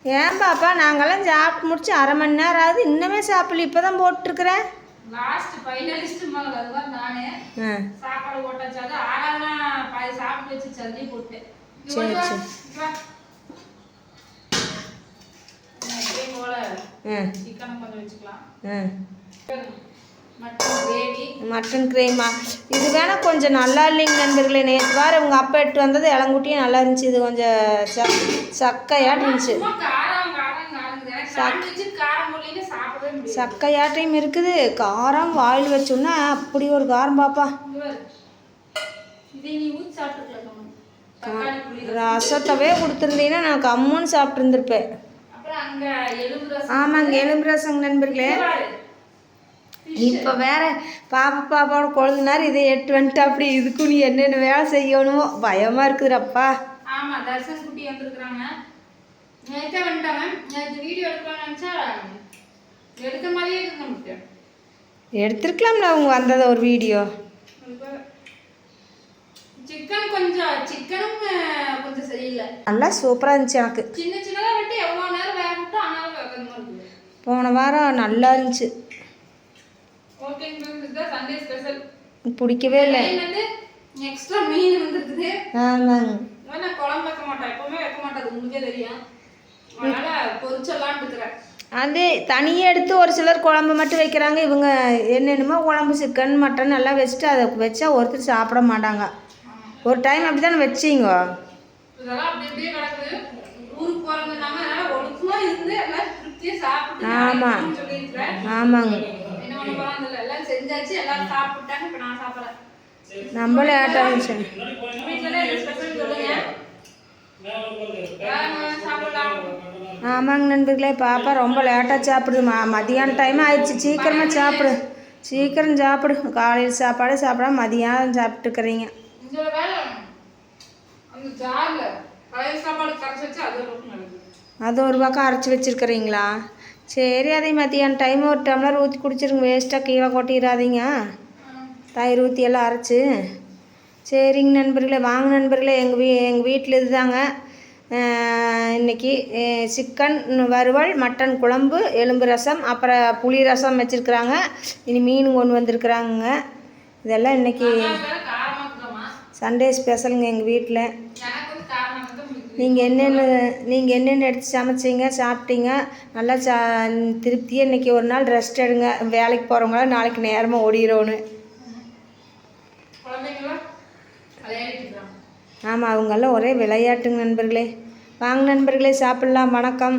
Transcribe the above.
ஏன் பாப்பா நாங்கெல்லாம் சாப்பிட்டு முடிச்சு 1/2 மணி நேரம் ஆகுது இன்னுமே சாப்பிடல. இப்போதான் போட்டுருக்குறேன். லாஸ்ட் ஃபைனலிஸ்ட் மகள் அதுதான் நானே. சாப்பாடு போட்டாச்சு. அது ஆறாவதுனா பாதி சாப்பிட்டு வச்சு சல்லி போட்டேன். சரி சரி. இதே போல சிக்கன் கொஞ்சம் வச்சுக்கலாம். மட்டன் கிரேமா இது வேணா கொஞ்சம் நல்லா இல்லைங்க நண்பர்களே. நேற்று வாரம் இவங்க அப்பா எடுத்து வந்தது இளங்குட்டியும் நல்லா இருந்துச்சு. இது கொஞ்சம் சக்கையாட்டு இருந்துச்சு. சக்கையாட்டையும் இருக்குது. காரம் வாயில் வச்சோன்னா அப்படி ஒரு காரம் பாப்பா. ரசத்தவே கொடுத்துருந்தீங்கன்னா நான் கம்முன்னு சாப்பிட்டு இருந்திருப்பேன். ஆமாங்க எலும்பு ரசங்க நண்பர்களே. இப்போ வேற பாப்பாவோட கொழுந்தினார் இதை எட்டு வந்துட்டு அப்படி இதுக்கு நீ என்னென்ன வேலை செய்யணுமோ பயமா இருக்குதுப்பா. ஆமா தர்சன் குட்டி வந்திருக்காங்க. நேத்தே வந்துட்டாங்க. நேத்து வீடியோ எடுக்கலாம்னு நினைச்சா எடுத்த மாதிரியே இருக்கு. நமக்கு எடுத்துருக்கலாம்ல அவங்க வந்தத ஒரு வீடியோ. சிக்கனும் கொஞ்சம் சரியில்லை. நல்லா சூப்பராக இருந்துச்சு. எனக்கு சின்ன சின்னதாக விட்டு எவ்வளோ நேரம் வேக விட்டு ஆனாலும் வேகமாக இருக்குது. போன வாரம் நல்லா இருந்துச்சு. சண்டே ஸ்பெஷல் பிடிக்கவே இல்லை. எக்ஸ்ட்ரா மீன் வந்துருக்குது. ஆமாங்க. நான் குழம்பு வைக்க மாட்டேன். எப்பவுமே வைக்க மாட்டேன். உங்களுக்கே தெரியும். அதனால பொரிச்சலான்னு இருக்கிறேன். அது தனியாக எடுத்து ஒரு சிலர் குழம்பு மட்டும் வைக்கிறாங்க. இவங்க என்னென்னமோ குழம்பு சிக்கன் மட்டன் எல்லாம் வச்சுட்டு அதை வச்சா ஒருத்தர் சாப்பிட மாட்டாங்க. ஒரு டைம் அப்படி தானே வச்சிங்க. இதெல்லாம் அப்படி அப்படியே கிடக்குது. ஊருக்கு போகிறதுனால ஒழுக்கமா இருந்து எல்லாம் திருப்தியாக சாப்பிட்டு. ஆமாம் சொல்லியிருக்கிறேன். ஆமாங்க. என்ன பண்ண போகிறாங்க எல்லாம் செஞ்சாச்சு. எல்லாரும் சாப்பிட்டாங்க. இப்போ நான் சாப்பிட்றேன். நம்மளே ஆட்டம் இருந்துச்சு. ஆமாங்க நண்பர்களே. பாப்பா ரொம்ப லேட்டாக சாப்பிடுது. மதியான டைம் ஆயிடுச்சு. சீக்கிரமாக சாப்பிடு. சீக்கிரம் சாப்பிடு. காலையில் சாப்பாடு சாப்பிடாம மதியானம் சாப்பிட்டுக்கிறீங்க. அது ஒரு பக்கம் அரைச்சி வச்சுருக்கிறீங்களா? சரி அதை மத்தியான டைம் ஒரு டம்ளர் ஊற்றி குடிச்சிருங்க. வேஸ்ட்டாக கீழே கொட்டிடாதீங்க. தயிர் ஊற்றி எல்லாம் அரைச்சி. சரிங்க நண்பர்களே. வாங்க நண்பர்களே. எங்கள் வீட்டில் இதுதாங்க இன்றைக்கி சிக்கன் வறுவல், மட்டன் குழம்பு, எலும்பு ரசம், அப்புறம் புளி ரசம் வச்சுருக்குறாங்க. இனி மீன் கொண்டு வந்திருக்குறாங்க. இதெல்லாம் இன்றைக்கி சண்டே ஸ்பெஷலுங்க எங்கள் வீட்டில். நீங்கள் என்னென்ன எடுத்து சமைச்சிங்க சாப்பிட்டீங்க? நல்லா திருப்தியாக இன்றைக்கி ஒரு நாள் ரெஸ்ட் எடுங்க. வேலைக்கு போகிறவங்களாம் நாளைக்கு நேரமாக ஓடிடணும். ஆமாம் அவங்கெல்லாம் ஒரே விளையாட்டுங்க நண்பர்களே. வாங்க நண்பர்களே சாப்பிட்லாம். வணக்கம்.